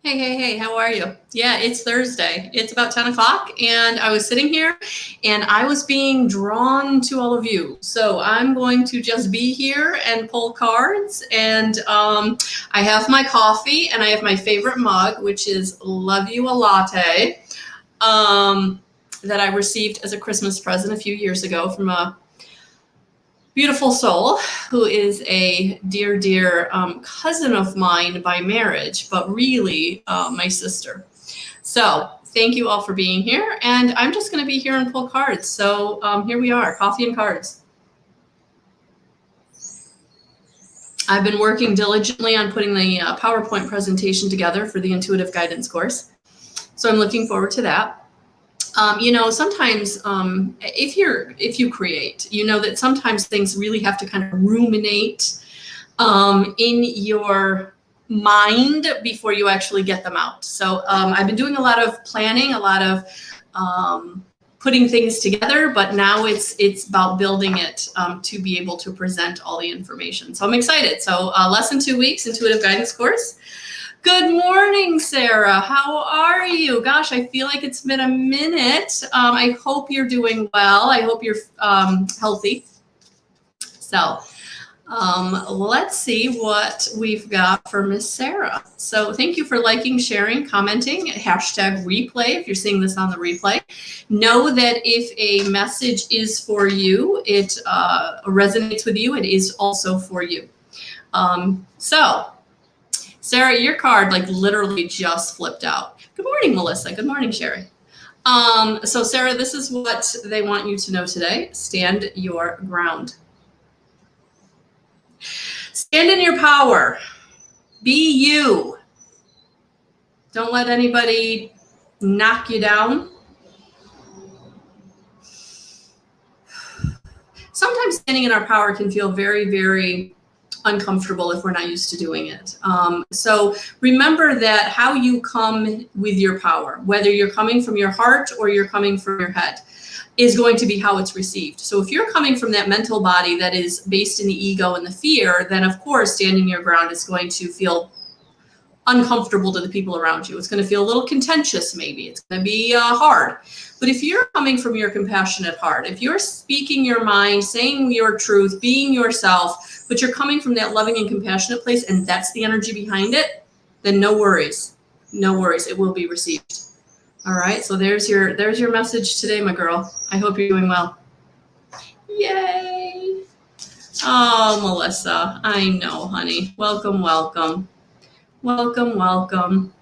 Hey, hey, hey, how are you? Yeah, it's Thursday. It's about 10 o'clock, and I was sitting here and I was being drawn to all of you. So I'm going to just be here and pull cards. And I have my coffee and I have my favorite mug, which is Love You a Latte, that I received as a Christmas present a few years ago from a beautiful soul who is a dear, dear cousin of mine by marriage, but really my sister. So thank you all for being here. And I'm just going to be here and pull cards. So here we are, coffee and cards. I've been working diligently on putting the PowerPoint presentation together for the intuitive guidance course. So I'm looking forward to that. Sometimes if you create, you know that sometimes things really have to kind of ruminate in your mind before you actually get them out. So I've been doing a lot of planning, a lot of putting things together, but now it's about building it to be able to present all the information. So I'm excited. So less than 2 weeks, intuitive guidance course. Good morning, Sarah. How are you? Gosh, I feel like it's been a minute. I hope you're doing well. I hope you're healthy. So let's see what we've got for Miss Sarah. So thank you for liking, sharing, commenting, hashtag replay if you're seeing this on the replay. Know that if a message is for you, it resonates with you, it is also for you. Sarah, your card like literally just flipped out. Good morning, Melissa. Good morning, Sherry. So Sarah, this is what they want you to know today. Stand your ground. Stand in your power. Be you. Don't let anybody knock you down. Sometimes standing in our power can feel very, very uncomfortable if we're not used to doing it. So remember that how you come with your power, whether you're coming from your heart or you're coming from your head, is going to be how it's received. So if you're coming from that mental body that is based in the ego and the fear, then of course standing your ground is going to feel uncomfortable to the people around you. It's going to feel a little contentious, maybe. It's going to be hard. But if you're coming from your compassionate heart, if you're speaking your mind, saying your truth, being yourself, but you're coming from that loving and compassionate place, and that's the energy behind it, then no worries. No worries. It will be received. All right. So there's your message today, my girl. I hope you're doing well. Yay. Oh, Melissa. I know, honey. Welcome, welcome. Welcome, welcome.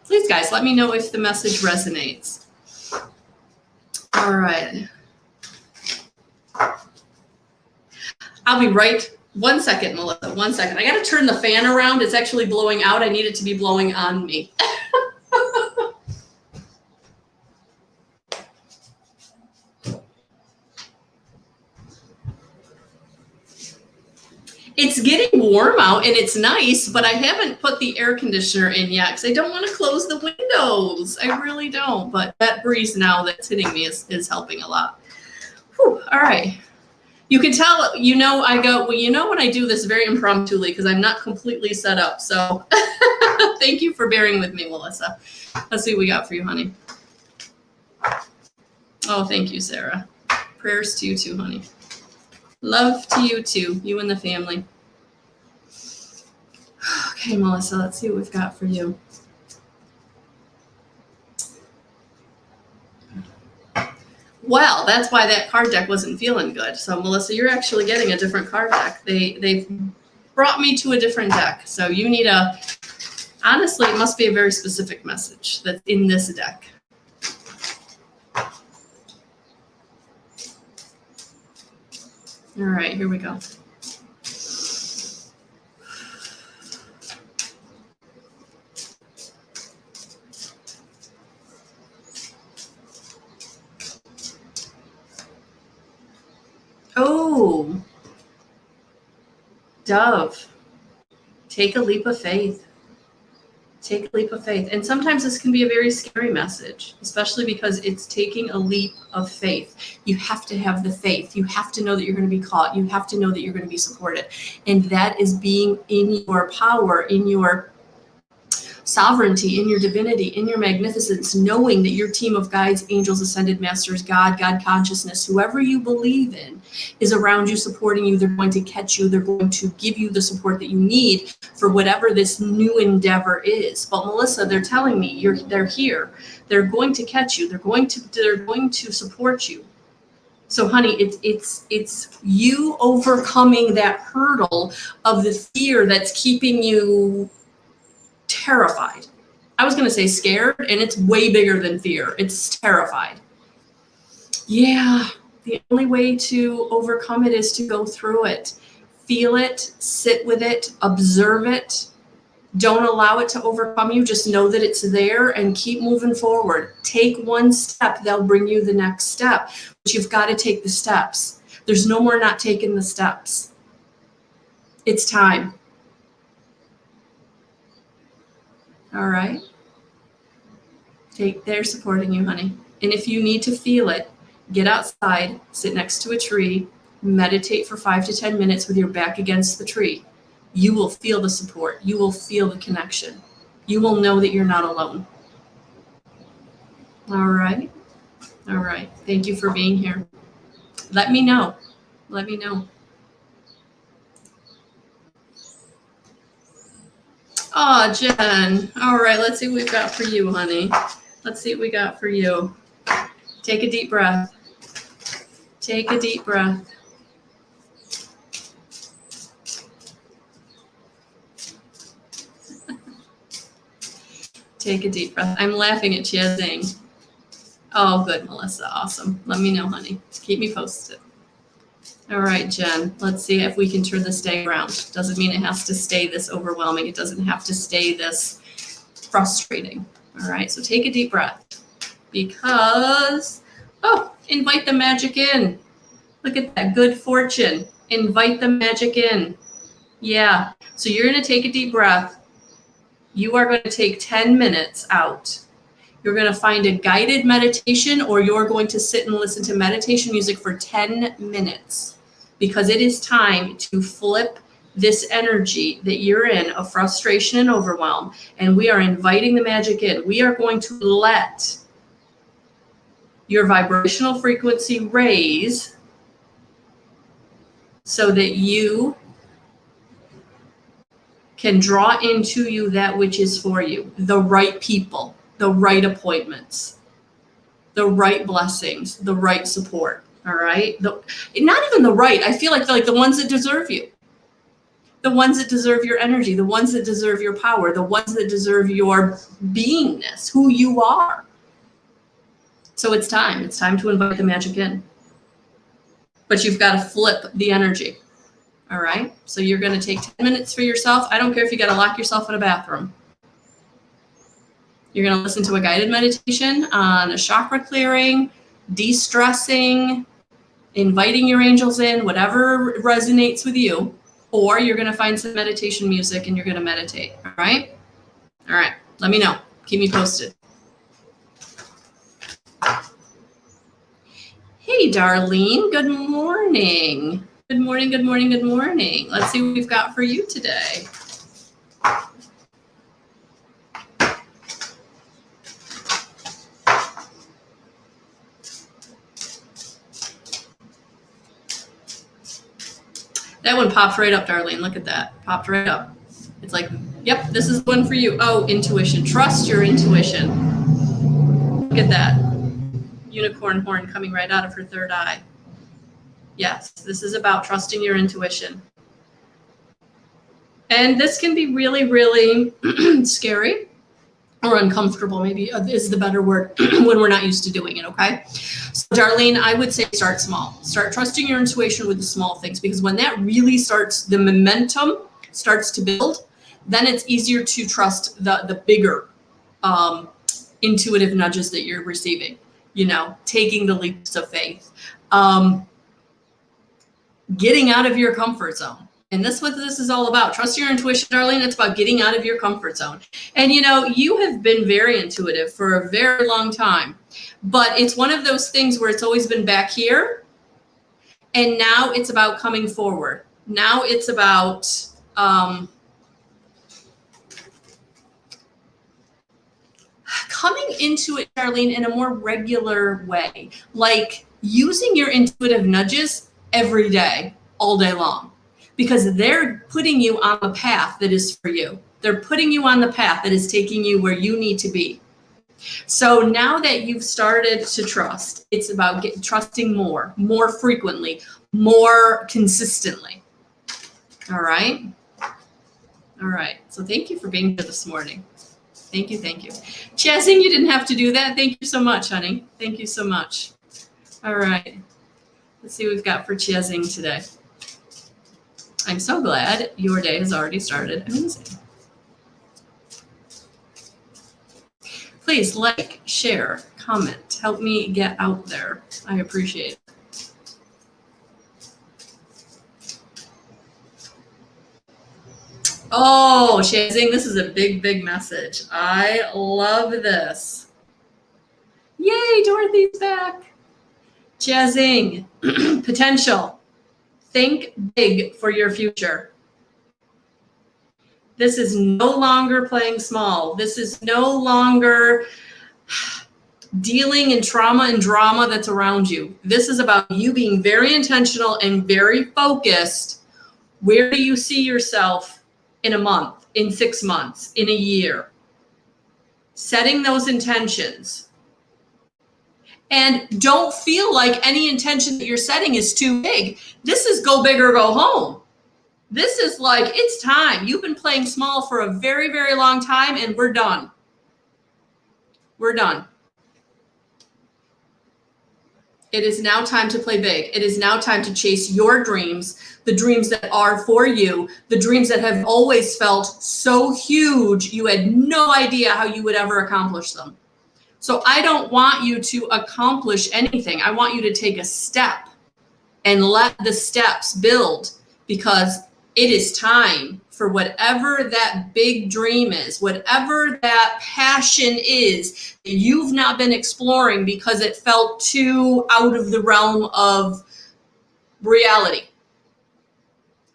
Please, guys, let me know if the message resonates. All right. I'll be right. 1 second, Melissa. 1 second. I got to turn the fan around. It's actually blowing out. I need it to be blowing on me. It's getting warm out and it's nice, but I haven't put the air conditioner in yet because I don't want to close the windows. I really don't, but that breeze now that's hitting me is helping a lot. Whew, all right. You can tell, when I do this very impromptu because I'm not completely set up. So thank you for bearing with me, Melissa. Let's see what we got for you, honey. Oh, thank you, Sarah. Prayers to you too, honey. Love to you too, you and the family. Okay, Melissa, let's see what we've got for you. Well, that's why that card deck wasn't feeling good. So, Melissa, you're actually getting a different card deck. They've brought me to a different deck. So you need honestly, it must be a very specific message that's in this deck. All right, here we go. Oh, Dove, take a leap of faith. Take a leap of faith. And sometimes this can be a very scary message, especially because it's taking a leap of faith. You have to have the faith. You have to know that you're going to be caught. You have to know that you're going to be supported. And that is being in your power, in your sovereignty, in your divinity, in your magnificence, knowing that your team of guides, angels, ascended masters, God consciousness, whoever you believe in, is around you, supporting you. They're going to catch you. They're going to give you the support that you need for whatever this new endeavor is. But Melissa, they're telling me they're here. They're going to catch you. They're going to support you. So honey, it's you overcoming that hurdle of the fear that's keeping you terrified. I was going to say scared, and it's way bigger than fear. It's terrified. Yeah, the only way to overcome it is to go through it. Feel it, sit with it, observe it. Don't allow it to overcome you. Just know that it's there and keep moving forward. Take one step, they'll bring you the next step. But you've got to take the steps. There's no more not taking the steps. It's time. All right? They're supporting you, honey. And if you need to feel it, get outside, sit next to a tree, meditate for 5 to 10 minutes with your back against the tree. You will feel the support. You will feel the connection. You will know that you're not alone. All right. All right. Thank you for being here. Let me know. Let me know. Oh, Jen. All right. Let's see what we've got for you, honey. Let's see what we got for you. Take a deep breath. Take a deep breath. Take a deep breath. I'm laughing at Chiazing. Oh, good, Melissa. Awesome. Let me know, honey. Keep me posted. All right, Jen. Let's see if we can turn this day around. Doesn't mean it has to stay this overwhelming. It doesn't have to stay this frustrating. All right, so take a deep breath. Because, invite the magic in. Look at that. Good fortune. Invite the magic in. Yeah. So you're going to take a deep breath. You are going to take 10 minutes out. You're going to find a guided meditation, or you're going to sit and listen to meditation music for 10 minutes, because it is time to flip this energy that you're in of frustration and overwhelm. And we are inviting the magic in. We are going to let your vibrational frequency raise so that you can draw into you that which is for you, the right people, the right appointments, the right blessings, the right support. All right. Not even the right. I feel like the ones that deserve you, the ones that deserve your energy, the ones that deserve your power, the ones that deserve your beingness, who you are. So it's time. It's time to invite the magic in. But you've got to flip the energy. All right. So you're going to take 10 minutes for yourself. I don't care if you got to lock yourself in a bathroom. You're going to listen to a guided meditation on a chakra clearing, de-stressing, inviting your angels in, whatever resonates with you. Or you're going to find some meditation music and you're going to meditate. All right. All right. Let me know. Keep me posted. Hey, Darlene. Good morning. Good morning, good morning, good morning. Let's see what we've got for you today. That one popped right up, Darlene. Look at that. Popped right up. It's like, yep, this is one for you. Oh, intuition. Trust your intuition. Look at that. Unicorn horn coming right out of her third eye. Yes, this is about trusting your intuition. And this can be really, really scary or uncomfortable, maybe is the better word, when we're not used to doing it, okay? So Darlene, I would say start small. Start trusting your intuition with the small things, because when that really starts, the momentum starts to build, then it's easier to trust the bigger intuitive nudges that you're receiving, taking the leaps of faith. Getting out of your comfort zone. And that's what this is all about. Trust your intuition, Darlene. It's about getting out of your comfort zone. And you have been very intuitive for a very long time, but it's one of those things where it's always been back here. And now it's about coming forward. Now it's about going into it, Charlene, in a more regular way, like using your intuitive nudges every day, all day long, because they're putting you on the path that is for you. They're putting you on the path that is taking you where you need to be. So now that you've started to trust, it's about trusting more frequently, more consistently. All right. All right. So thank you for being here this morning. Thank you. Thank you. Chazzing, you didn't have to do that. Thank you so much, honey. Thank you so much. All right. Let's see what we've got for chazzing today. I'm so glad your day has already started. Amazing. Please like, share, comment. Help me get out there. I appreciate it. Oh, Shazing, this is a big, big message. I love this. Yay, Dorothy's back. Shazing, potential. Think big for your future. This is no longer playing small. This is no longer dealing in trauma and drama that's around you. This is about you being very intentional and very focused. Where do you see yourself in a month, in 6 months, in a year? Setting those intentions. And don't feel like any intention that you're setting is too big. This is go big or go home. This is like, it's time. You've been playing small for a very, very long time, and we're done. We're done. It is now time to play big. It is now time to chase your dreams, the dreams that are for you, the dreams that have always felt so huge you had no idea how you would ever accomplish them. So I don't want you to accomplish anything. I want you to take a step and let the steps build, because it is time for whatever that big dream is, whatever that passion is that you've not been exploring because it felt too out of the realm of reality.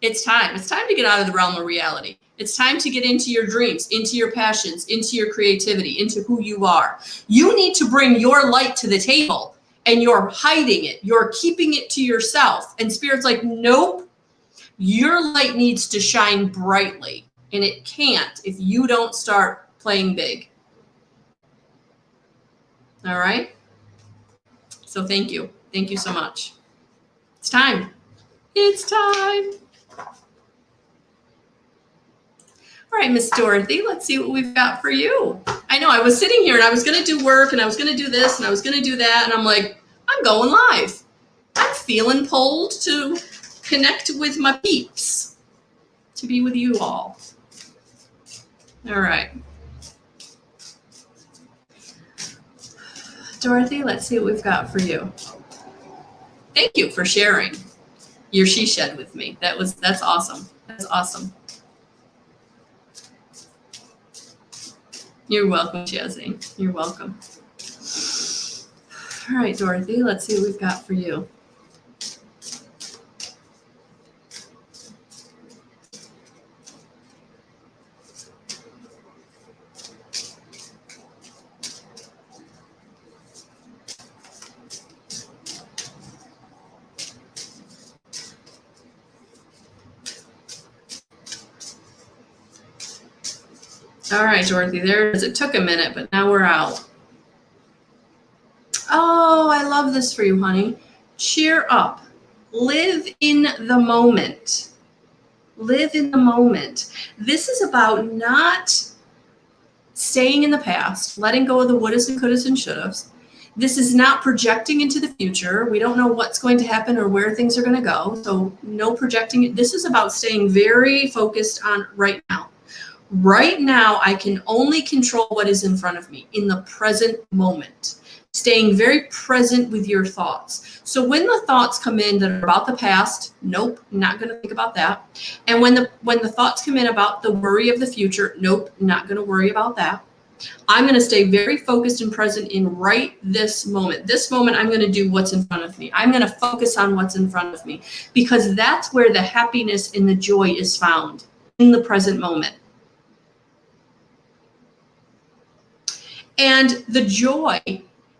It's time. It's time to get out of the realm of reality. It's time to get into your dreams, into your passions, into your creativity, into who you are. You need to bring your light to the table, and you're hiding it. You're keeping it to yourself. And Spirit's like, nope. Your light needs to shine brightly, and it can't if you don't start playing big. All right? So thank you. Thank you so much. It's time. It's time. All right, Miss Dorothy, let's see what we've got for you. I know I was sitting here and I was going to do work and I was going to do this and I was going to do that. And I'm like, I'm going live. I'm feeling pulled to connect with my peeps, to be with you all. All right. Dorothy, let's see what we've got for you. Thank you for sharing your she shed with me. That's awesome. That's awesome. You're welcome, Jazzy. You're welcome. All right, Dorothy, let's see what we've got for you. All right, Dorothy, there it is. It took a minute, but now we're out. Oh, I love this for you, honey. Cheer up. Live in the moment. Live in the moment. This is about not staying in the past, letting go of the wouldas and couldas and shouldas. This is not projecting into the future. We don't know what's going to happen or where things are going to go. So no projecting. This is about staying very focused on right now. Right now, I can only control what is in front of me in the present moment. Staying very present with your thoughts. So when the thoughts come in that are about the past, nope, not going to think about that. And when the thoughts come in about the worry of the future, nope, not going to worry about that. I'm going to stay very focused and present in right this moment. This moment, I'm going to do what's in front of me. I'm going to focus on what's in front of me, because that's where the happiness and the joy is found, in the present moment. And the joy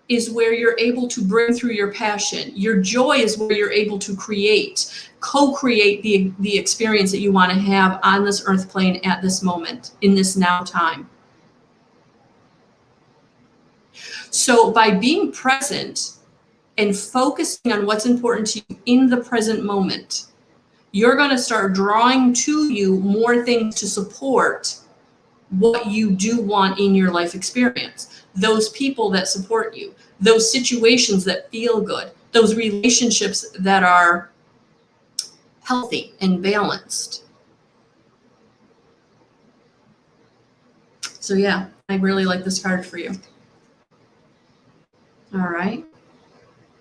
is where you're able to bring through your passion. Your joy is where you're able to co-create the experience that you want to have on this earth plane at this moment, in this now time. So by being present and focusing on what's important to you in the present moment, you're going to start drawing to you more things to support what you do want in your life experience. Those people that support you, those situations that feel good, those relationships that are healthy and balanced. So yeah, I really like this card for you. All right.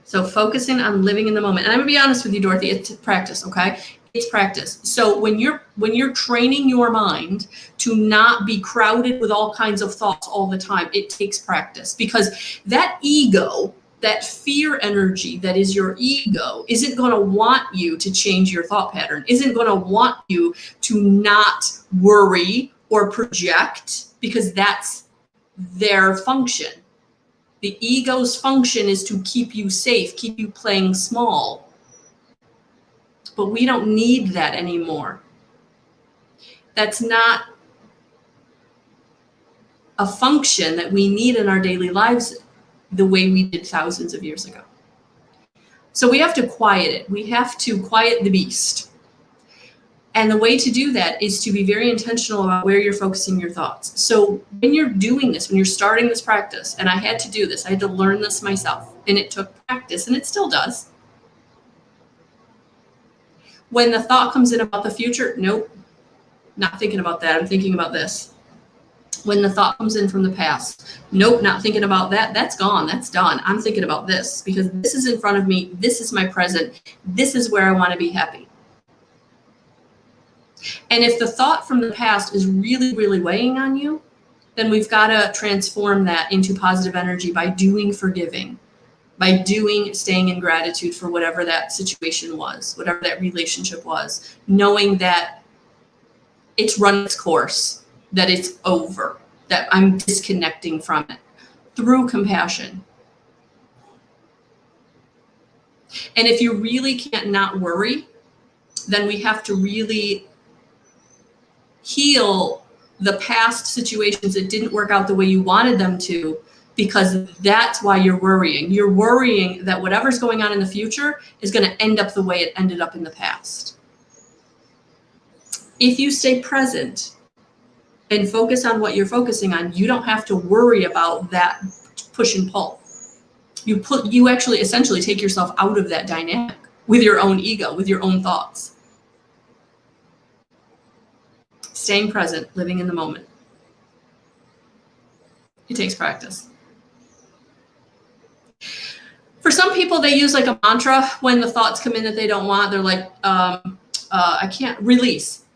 So focusing on living in the moment. And I'm gonna be honest with you, Dorothy, it's practice, okay? It's practice. So when you're training your mind to not be crowded with all kinds of thoughts all the time, it takes practice, because that ego, that fear energy that is your ego, isn't going to want you to change your thought pattern, isn't going to want you to not worry or project, because that's their function. The ego's function is to keep you safe, keep you playing small. But we don't need that anymore. That's not a function that we need in our daily lives the way we did thousands of years ago. So we have to quiet it. We have to quiet the beast. And the way to do that is to be very intentional about where you're focusing your thoughts. So when you're doing this, when you're starting this practice, and I had to do this, I had to learn this myself, and it took practice, and it still does. When the thought comes in about the future, nope, not thinking about that. I'm thinking about this. When the thought comes in from the past, nope, not thinking about that. That's gone. That's done. I'm thinking about this, because this is in front of me. This is my present. This is where I want to be happy. And if the thought from the past is really, really weighing on you, then we've got to transform that into positive energy by doing forgiving, by doing staying in gratitude for whatever that situation was, whatever that relationship was, knowing that it's run its course, that it's over, that I'm disconnecting from it through compassion. And if you really can't not worry, then we have to really heal the past situations that didn't work out the way you wanted them to, because that's why you're worrying. You're worrying that whatever's going on in the future is going to end up the way it ended up in the past. If you stay present and focus on what you're focusing on, you don't have to worry about that push and pull. You actually essentially take yourself out of that dynamic with your own ego, with your own thoughts. Staying present, living in the moment. It takes practice. For some people, they use like a mantra when the thoughts come in that they don't want. They're like, I can't release.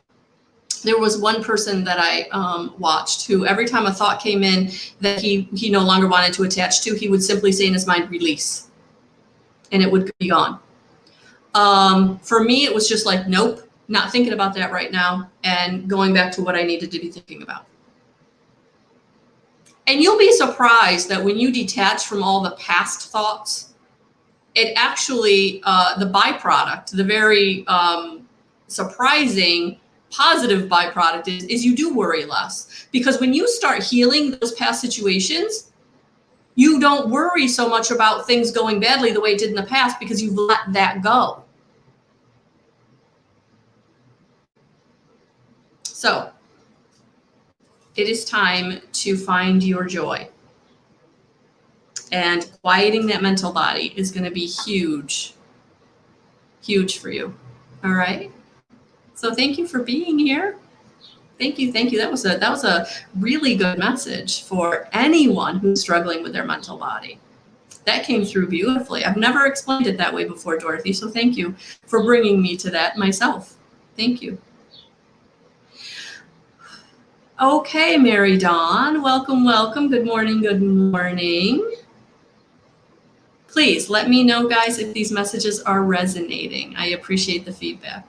There was one person that I watched who every time a thought came in that he no longer wanted to attach to, he would simply say in his mind, release. And it would be gone. For me, it was just like, nope, not thinking about that right now, and going back to what I needed to be thinking about. And you'll be surprised that when you detach from all the past thoughts, it actually, the byproduct, the very surprising positive byproduct is you do worry less. Because when you start healing those past situations, you don't worry so much about things going badly the way it did in the past, because you've let that go. So it is time to find your joy. And quieting that mental body is going to be huge, huge for you. All right. So thank you for being here. Thank you. Thank you. That was a really good message for anyone who's struggling with their mental body. That came through beautifully. I've never explained it that way before, Dorothy. So thank you for bringing me to that myself. Thank you. Okay, Mary Dawn, welcome, welcome. Good morning, good morning. Please let me know, guys, if these messages are resonating. I appreciate the feedback.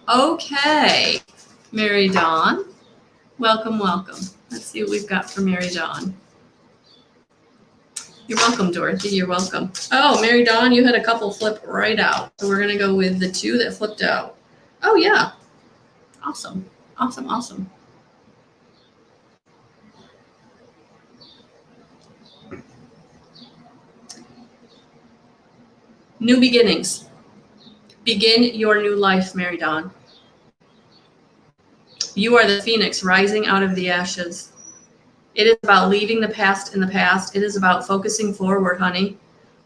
Okay, Mary Dawn, Welcome, welcome. Let's see what we've got for Mary Dawn. You're welcome, Dorothy. You're welcome. Oh, Mary Dawn, you had a couple flip right out. So we're going to go with the 2 that flipped out. Oh, yeah. Awesome. Awesome, awesome. New beginnings. Begin your new life, Mary Dawn. You are the phoenix rising out of the ashes. It is about leaving the past in the past. It is about focusing forward, honey.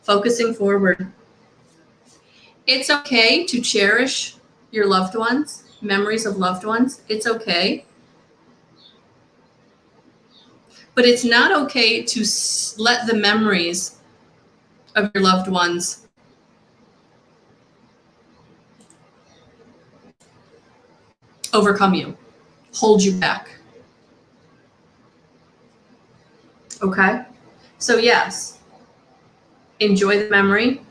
Focusing forward. It's okay to cherish your loved ones, memories of loved ones. It's okay. But it's not okay to let the memories of your loved ones overcome you, hold you back. Okay? So yes, enjoy the memory,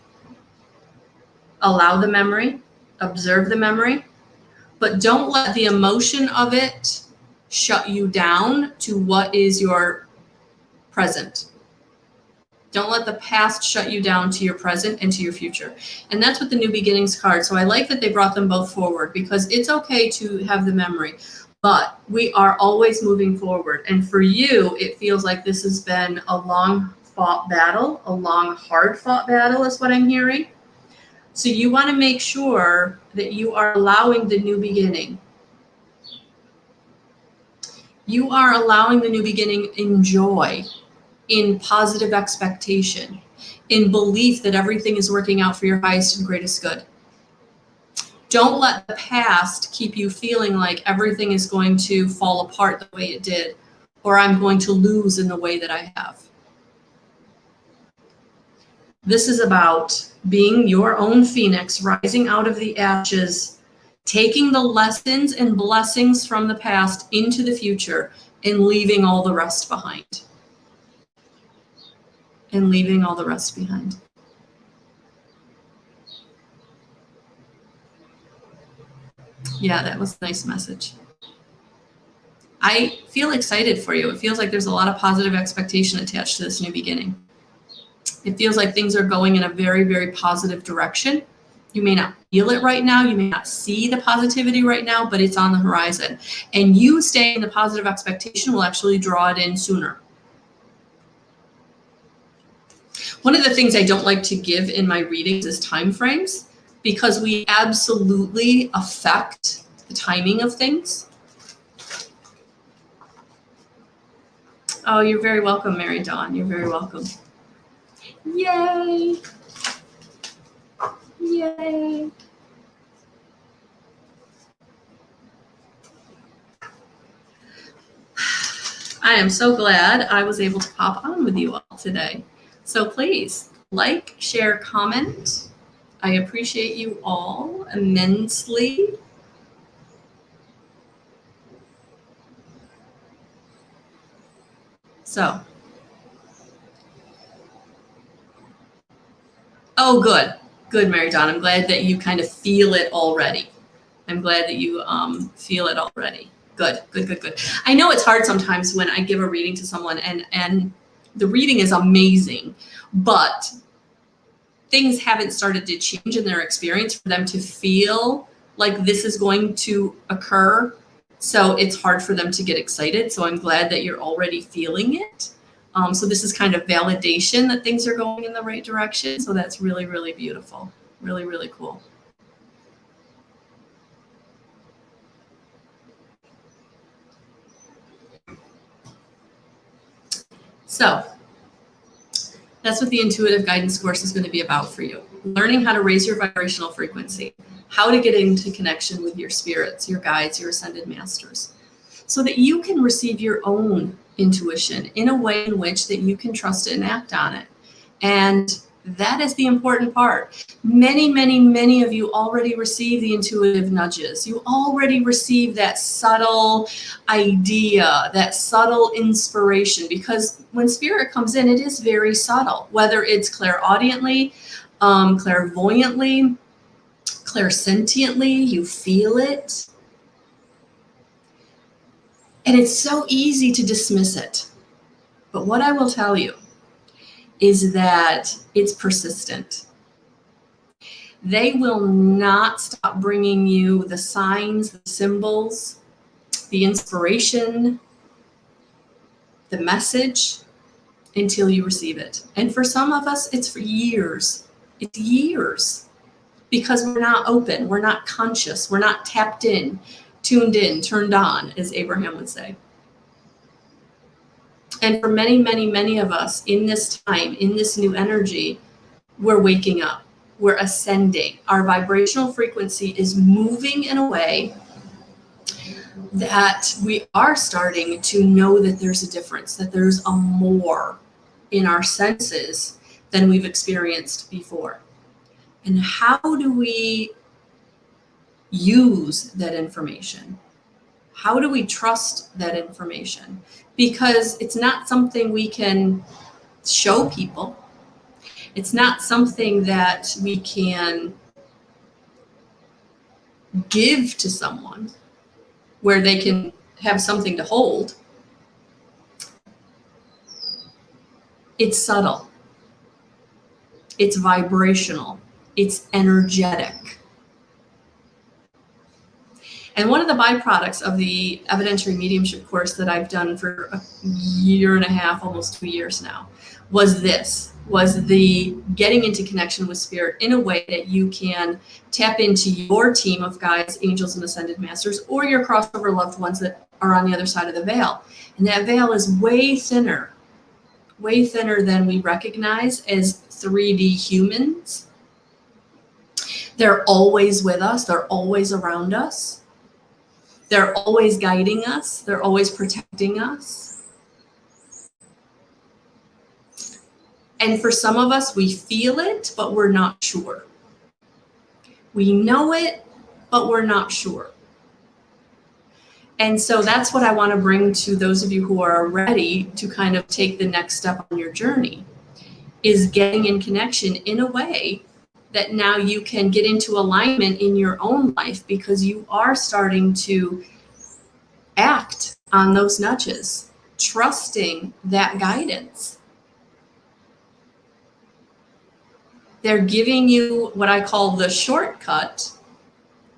allow the memory, observe the memory, but don't let the emotion of it shut you down to what is your present. Don't let the past shut you down to your present and to your future. And that's what the New Beginnings card. So I like that they brought them both forward, because it's okay to have the memory, but we are always moving forward. And for you, it feels like this has been a long fought battle, a long, hard fought battle is what I'm hearing. So you want to make sure that you are allowing the new beginning. You are allowing the new beginning in joy, in positive expectation, in belief that everything is working out for your highest and greatest good. Don't let the past keep you feeling like everything is going to fall apart the way it did, or I'm going to lose in the way that I have. This is about being your own phoenix, rising out of the ashes, taking the lessons and blessings from the past into the future, and leaving all the rest behind. And leaving all the rest behind. Yeah, that was a nice message. I feel excited for you. It feels like there's a lot of positive expectation attached to this new beginning. It feels like things are going in a very, very positive direction. You may not feel it right now. You may not see the positivity right now, but it's on the horizon. And you staying in the positive expectation will actually draw it in sooner. One of the things I don't like to give in my readings is time frames, because we absolutely affect the timing of things. Oh, you're very welcome, Mary Dawn. You're very welcome. Yay! Yay! I am so glad I was able to pop on with you all today. So please like, share, comment. I appreciate you all immensely. So, oh, good. Good, Mary Dawn. I'm glad that you kind of feel it already. I'm glad that you feel it already. Good, good, good, good. I know it's hard sometimes when I give a reading to someone and the reading is amazing, but things haven't started to change in their experience for them to feel like this is going to occur. So it's hard for them to get excited. So I'm glad that you're already feeling it. So this is kind of validation that things are going in the right direction. So that's really, really beautiful. Really, really cool. So that's what the intuitive guidance course is going to be about for you. Learning how to raise your vibrational frequency, how to get into connection with your spirits, your guides, your ascended masters, so that you can receive your own intuition in a way in which that you can trust it and act on it. And that is the important part. Many, many, many of you already receive the intuitive nudges. You already receive that subtle idea, that subtle inspiration, because when spirit comes in, it is very subtle, whether it's clairaudiently, clairvoyantly, clairsentiently, you feel it. And it's so easy to dismiss it. But what I will tell you is that it's persistent. They will not stop bringing you the signs, the symbols, the inspiration, the message until you receive it. And for some of us, it's for years. It's years because we're not open, we're not conscious, we're not tapped in, tuned in, turned on, as Abraham would say. And for many, many, many of us in this time, in this new energy, we're waking up, we're ascending. Our vibrational frequency is moving in a way that we are starting to know that there's a difference, that there's a more in our senses than we've experienced before. And how do we use that information? How do we trust that information? Because it's not something we can show people. It's not something that we can give to someone where they can have something to hold. It's subtle. It's vibrational. It's energetic. And one of the byproducts of the evidentiary mediumship course that I've done for a year and a half, almost 2 years now, was the getting into connection with spirit in a way that you can tap into your team of guides, angels, and ascended masters, or your crossover loved ones that are on the other side of the veil. And that veil is way thinner than we recognize as 3D humans. They're always with us. They're always around us. They're always guiding us. They're always protecting us. And for some of us, we feel it, but we're not sure. We know it, but we're not sure. And so that's what I want to bring to those of you who are ready to kind of take the next step on your journey, is getting in connection in a way that now you can get into alignment in your own life, because you are starting to act on those nudges, trusting that guidance. They're giving you what I call the shortcut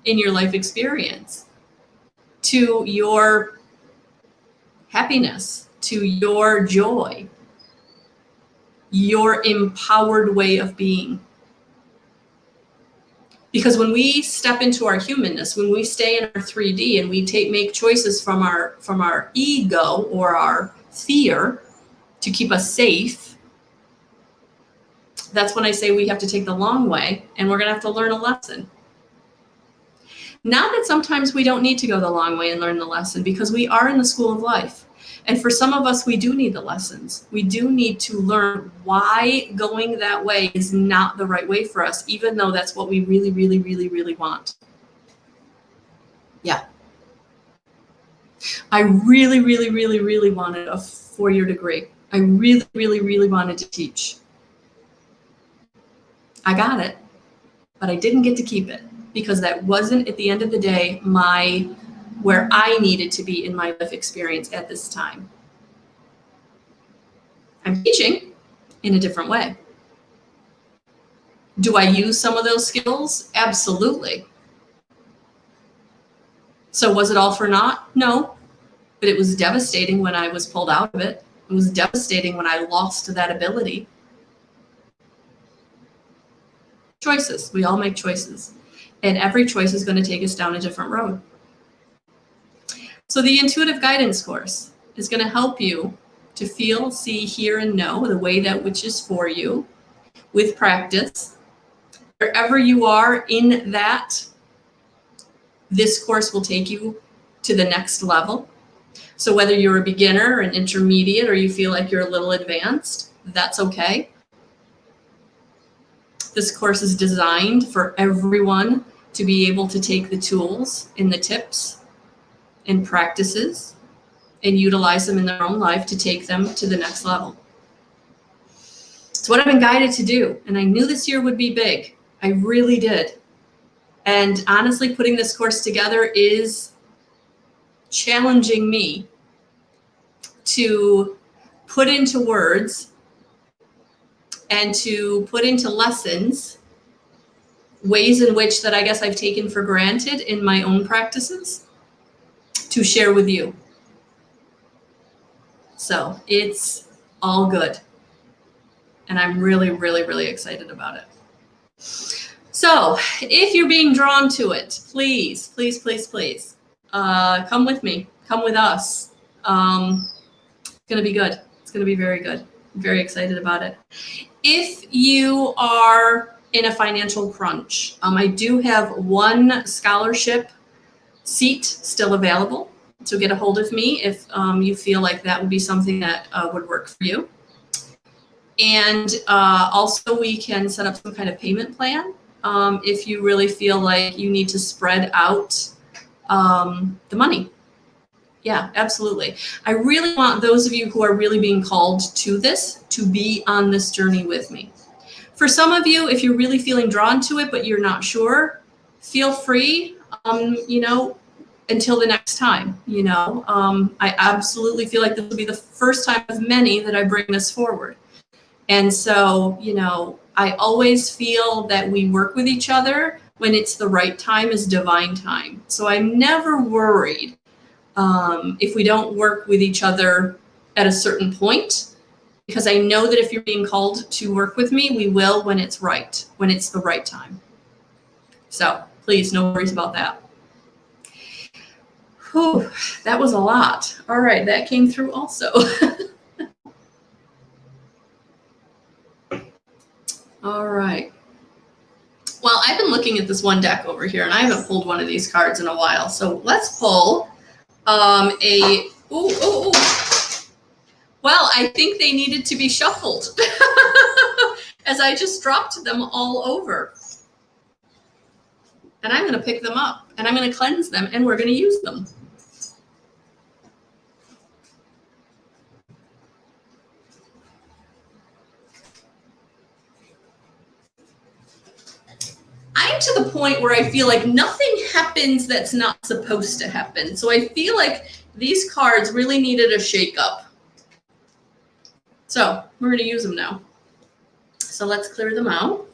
in your life experience to your happiness, to your joy, your empowered way of being. Because when we step into our humanness, when we stay in our 3D and we make choices from our ego or our fear to keep us safe, that's when I say we have to take the long way, and we're going to have to learn a lesson. Not that sometimes we don't need to go the long way and learn the lesson, because we are in the school of life. And for some of us, we do need the lessons. We do need to learn why going that way is not the right way for us, even though that's what we really, really, really, really want. Yeah. I really, really, really, really wanted a 4-year degree. I really, really, really wanted to teach. I got it, but I didn't get to keep it, because that wasn't, at the end of the day, where I needed to be in my life experience at this time. I'm teaching in a different way. Do I use some of those skills? Absolutely. So was it all for naught? No, but it was devastating when I was pulled out of it. It was devastating when I lost that ability. Choices. We all make choices. And every choice is going to take us down a different road. So the intuitive guidance course is going to help you to feel, see, hear, and know the way that which is for you with practice. Wherever you are in that, this course will take you to the next level. So whether you're a beginner, an intermediate, or you feel like you're a little advanced, that's okay. This course is designed for everyone to be able to take the tools and the tips and practices and utilize them in their own life to take them to the next level. It's what I've been guided to do. And I knew this year would be big. I really did. And honestly, putting this course together is challenging me to put into words and to put into lessons ways in which that I guess I've taken for granted in my own practices to share with you. So it's all good. And I'm really, really, really excited about it. So if you're being drawn to it, please, please, please, please, come with me. Come with us. It's going to be good. It's going to be very good. I'm very excited about it. If you are in a financial crunch, I do have one scholarship seat still available. So get a hold of me if you feel like that would be something that would work for you. And also we can set up some kind of payment plan if you really feel like you need to spread out the money. Yeah, absolutely. I really want those of you who are really being called to this to be on this journey with me. For some of you, if you're really feeling drawn to it, but you're not sure, feel free, until the next time, I absolutely feel like this will be the first time of many that I bring this forward. And so, I always feel that we work with each other when it's the right time is divine time. So I'm never worried if we don't work with each other at a certain point, because I know that if you're being called to work with me, we will when it's right, when it's the right time. So please, no worries about that. Whew, that was a lot. All right, that came through also. All right. Well, I've been looking at this one deck over here, and I haven't pulled one of these cards in a while. So let's pull well, I think they needed to be shuffled as I just dropped them all over. And I'm going to pick them up, and I'm going to cleanse them, and we're going to use them. I'm to the point where I feel like nothing happens that's not supposed to happen. So I feel like these cards really needed a shake-up. So we're going to use them now. So let's clear them out.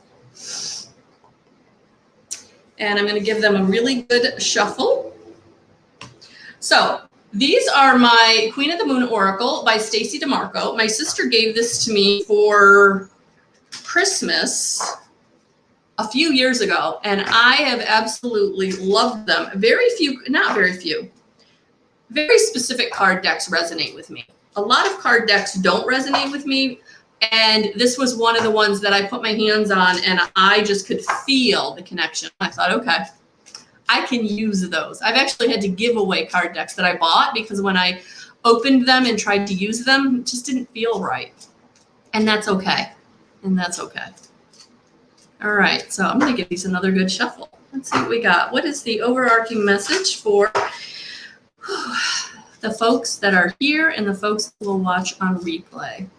And I'm going to give them a really good shuffle. So these are my Queen of the Moon Oracle by Stacy DeMarco. My sister gave this to me for Christmas a few years ago, and I have absolutely loved them. Very specific card decks resonate with me. A lot of card decks don't resonate with me, and this was one of the ones that I put my hands on, and I just could feel the connection. I thought, okay, I can use those. I've actually had to give away card decks that I bought because when I opened them and tried to use them, it just didn't feel right. And that's okay. And that's okay. All right, so I'm going to give these another good shuffle. Let's see what we got. What is the overarching message for the folks that are here and the folks that will watch on replay?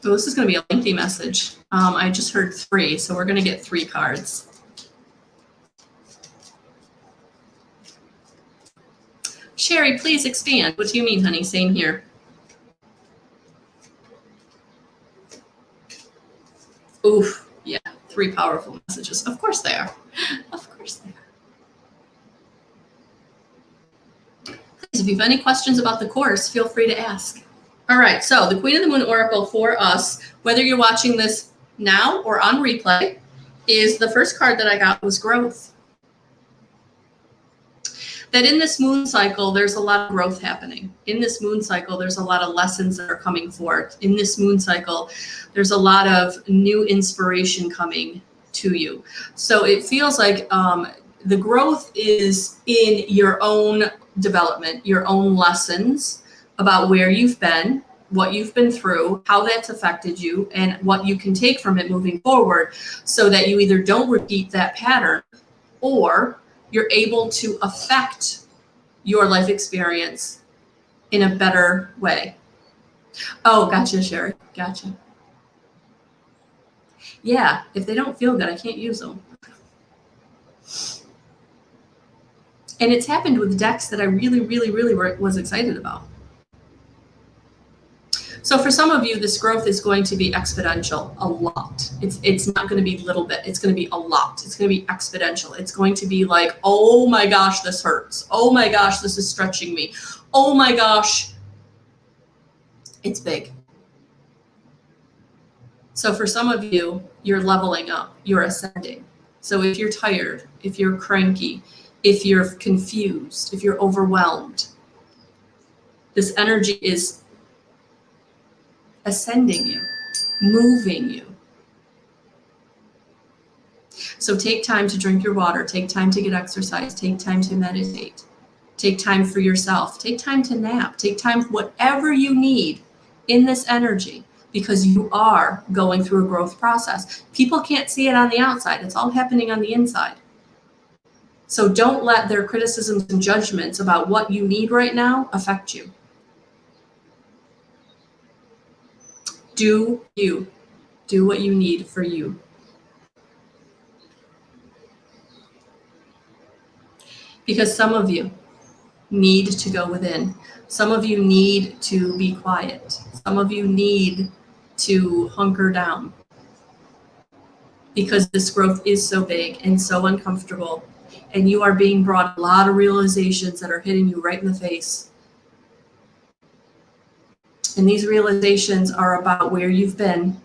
So this is going to be a lengthy message. I just heard 3, so we're going to get 3 cards. Sherry, please expand. What do you mean, honey? Same here. Oof, yeah, 3 powerful messages. Of course they are. Of course they are. Please, if you have any questions about the course, feel free to ask. All right, so the Queen of the Moon Oracle for us, whether you're watching this now or on replay, is the first card that I got was growth. That in this moon cycle, there's a lot of growth happening. In this moon cycle, there's a lot of lessons that are coming forth. In this moon cycle, there's a lot of new inspiration coming to you. So it feels like the growth is in your own development, your own lessons about where you've been, what you've been through, how that's affected you, and what you can take from it moving forward so that you either don't repeat that pattern or you're able to affect your life experience in a better way. Oh, gotcha, Sherry. Gotcha. Yeah, if they don't feel good, I can't use them. And it's happened with decks that I really was excited about. So for some of you, this growth is going to be exponential, a lot. It's not going to be little bit. It's going to be a lot. It's going to be exponential. It's going to be like, oh my gosh, this hurts. Oh my gosh, this is stretching me. Oh my gosh, it's big. So for some of you, you're leveling up, you're ascending. So if you're tired, if you're cranky, if you're confused, if you're overwhelmed, this energy is ascending you, moving you. So take time to drink your water, take time to get exercise, take time to meditate, take time for yourself, take time to nap, take time for whatever you need in this energy, because you are going through a growth process. People can't see it on the outside. It's all happening on the inside. So don't let their criticisms and judgments about what you need right now affect you. Do you. Do what you need for you. Because some of you need to go within. Some of you need to be quiet. Some of you need to hunker down. Because this growth is so big and so uncomfortable. And you are being brought a lot of realizations that are hitting you right in the face. And these realizations are about where you've been,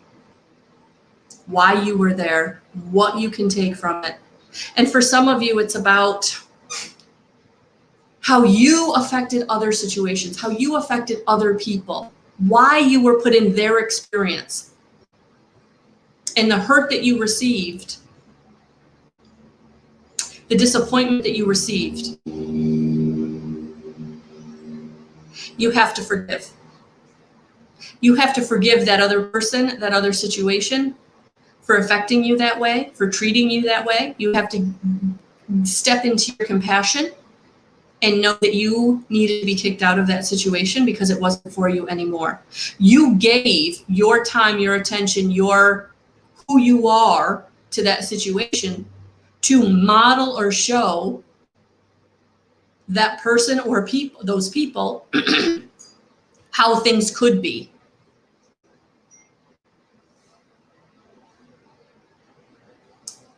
why you were there, what you can take from it. And for some of you, it's about how you affected other situations, how you affected other people, why you were put in their experience, and the hurt that you received, the disappointment that you received. You have to forgive. You have to forgive that other person, that other situation for affecting you that way, for treating you that way. You have to step into your compassion and know that you needed to be kicked out of that situation because it wasn't for you anymore. You gave your time, your attention, your who you are to that situation to model or show that person or people, those people, how things could be.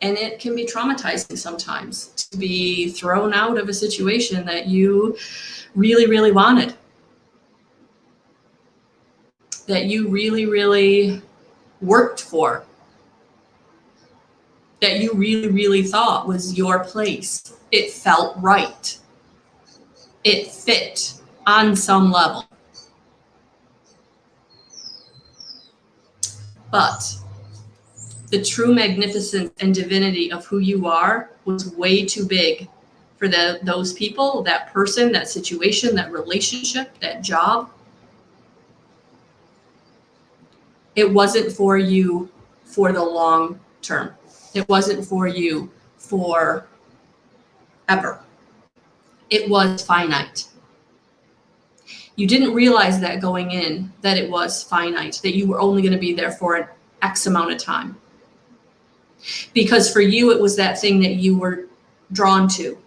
And it can be traumatizing sometimes to be thrown out of a situation that you really wanted, that you really worked for, that you really thought was your place. It felt right. It fit on some level. But the true magnificence and divinity of who you are was way too big for those people, that person, that situation, that relationship, that job. It wasn't for you for the long term. It wasn't for you for ever. It was finite. You didn't realize that going in, that it was finite, that you were only going to be there for an X amount of time. Because for you, it was that thing that you were drawn to.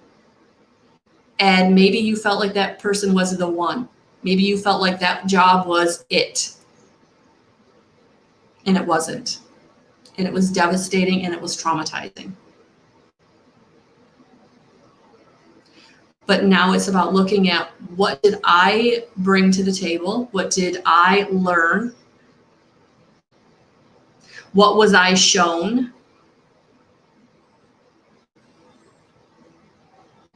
And maybe you felt like that person was the one. Maybe you felt like that job was it. And it wasn't. And it was devastating and it was traumatizing. But now it's about looking at, what did I bring to the table? What did I learn? What was I shown?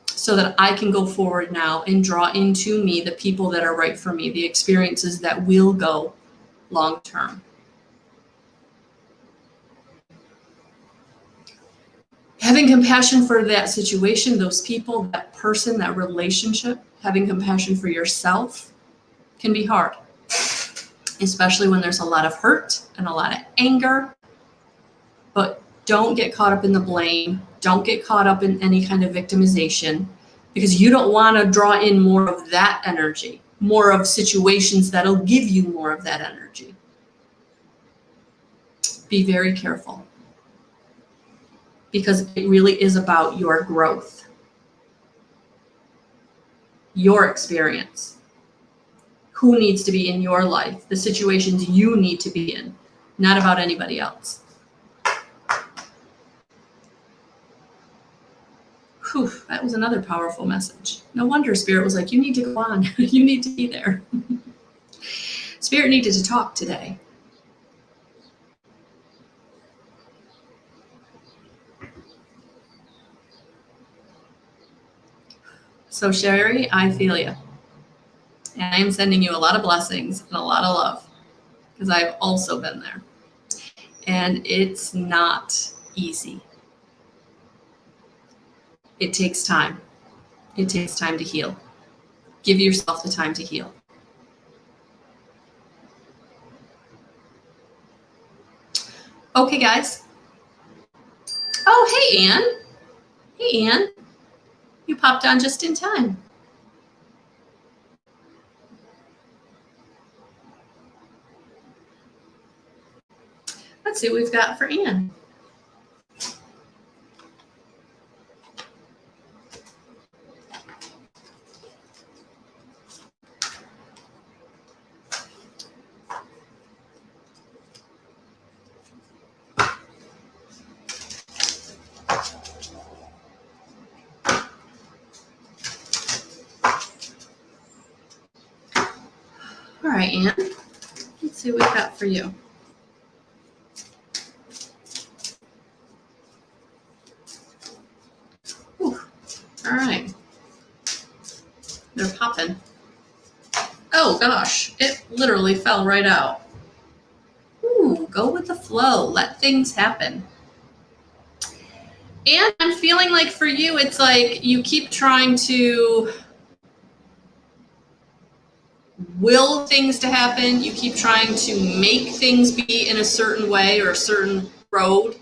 So that I can go forward now and draw into me the people that are right for me, the experiences that will go long term. Having compassion for that situation, those people, that person, that relationship, having compassion for yourself can be hard, especially when there's a lot of hurt and a lot of anger. But don't get caught up in the blame. Don't get caught up in any kind of victimization, because you don't want to draw in more of that energy, more of situations that'll give you more of that energy. Be very careful, because it really is about your growth, your experience, who needs to be in your life, the situations you need to be in, not about anybody else. Whew, that was another powerful message. No wonder Spirit was like, you need to go on. You need to be there. Spirit needed to talk today. So Sherry, I feel you. And I am sending you a lot of blessings and a lot of love, because I've also been there. And it's not easy. It takes time. It takes time to heal. Give yourself the time to heal. Okay, guys. Oh, hey, Ann. Hey, Ann. You popped on just in time. Let's see what we've got for Ann. All right, Ann. Let's see what we've got for you. Whew. All right. They're popping. Oh, gosh. It literally fell right out. Ooh, go with the flow. Let things happen. And I'm feeling like for you, it's like you keep trying to will things to happen. You keep trying to make things be in a certain way or a certain road.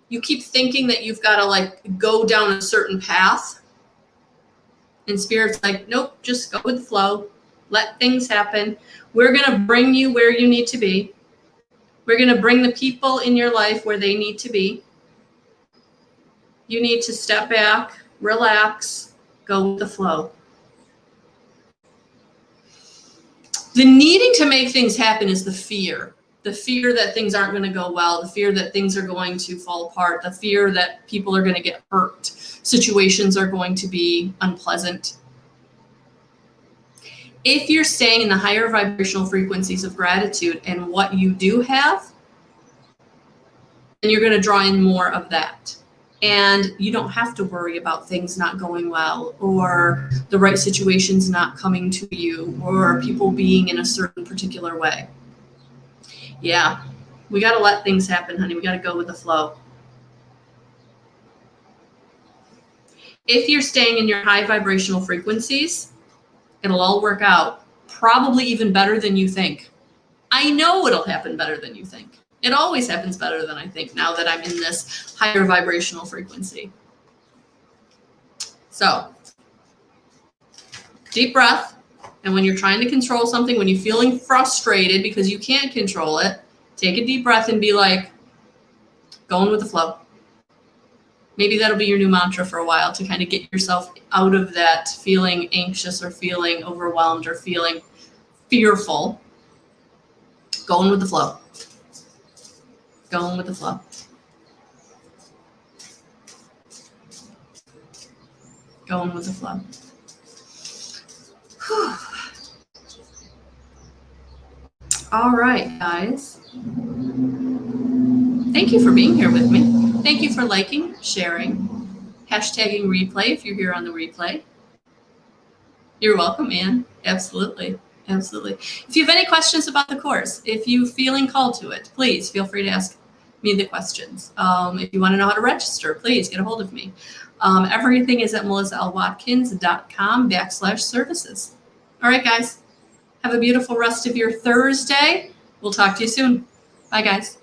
You keep thinking that you've got to like go down a certain path. And Spirit's like, nope, just go with the flow. Let things happen. We're going to bring you where you need to be. We're going to bring the people in your life where they need to be. You need to step back, relax, go with the flow. The needing to make things happen is the fear that things aren't going to go well, the fear that things are going to fall apart, the fear that people are going to get hurt, situations are going to be unpleasant. If you're staying in the higher vibrational frequencies of gratitude and what you do have, then you're going to draw in more of that. And you don't have to worry about things not going well or the right situations not coming to you or people being in a certain particular way. Yeah, we got to let things happen, honey. We got to go with the flow. If you're staying in your high vibrational frequencies, it'll all work out, probably even better than you think. I know it'll happen better than you think. It always happens better than I think now that I'm in this higher vibrational frequency. So, deep breath. And when you're trying to control something, when you're feeling frustrated because you can't control it, take a deep breath and be like, going with the flow. Maybe that'll be your new mantra for a while to kind of get yourself out of that feeling anxious or feeling overwhelmed or feeling fearful. Going with the flow. Going with the flow. Going with the flow. Whew. All right, guys. Thank you for being here with me. Thank you for liking, sharing, hashtagging replay if you're here on the replay. You're welcome, Ann. Absolutely. Absolutely. If you have any questions about the course, if you're feeling called to it, please feel free to ask me the questions. If you want to know how to register, please get a hold of me. Everything is at melissaalwatkins.com/services. All right, guys. Have a beautiful rest of your Thursday. We'll talk to you soon. Bye, guys.